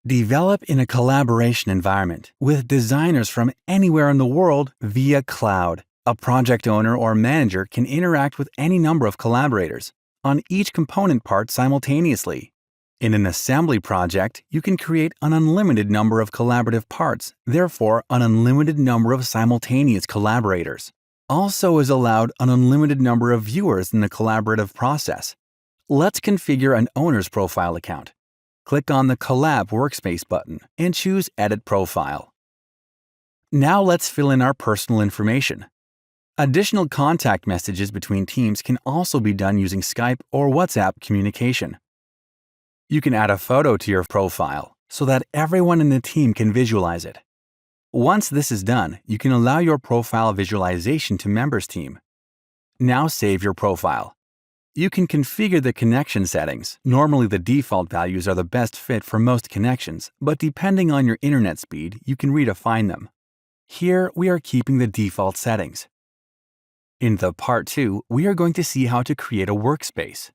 Develop in a collaboration environment with designers from anywhere in the world via cloud. A project owner or manager can interact with any number of collaborators on each component part simultaneously. In an assembly project, you can create an unlimited number of collaborative parts, therefore an unlimited number of simultaneous collaborators. Also is allowed an unlimited number of viewers in the collaborative process. Let's configure an owner's profile account. Click on the Collab Workspace button and choose Edit Profile. Now let's fill in our personal information. Additional contact messages between teams can also be done using Skype or WhatsApp communication. You can add a photo to your profile so that everyone in the team can visualize it. Once this is done, you can allow your profile visualization to members team. Now save your profile. You can configure the connection settings. Normally the default values are the best fit for most connections, but depending on your internet speed, you can redefine them. Here we are keeping the default settings. In the Part 2, we are going to see how to create a workspace.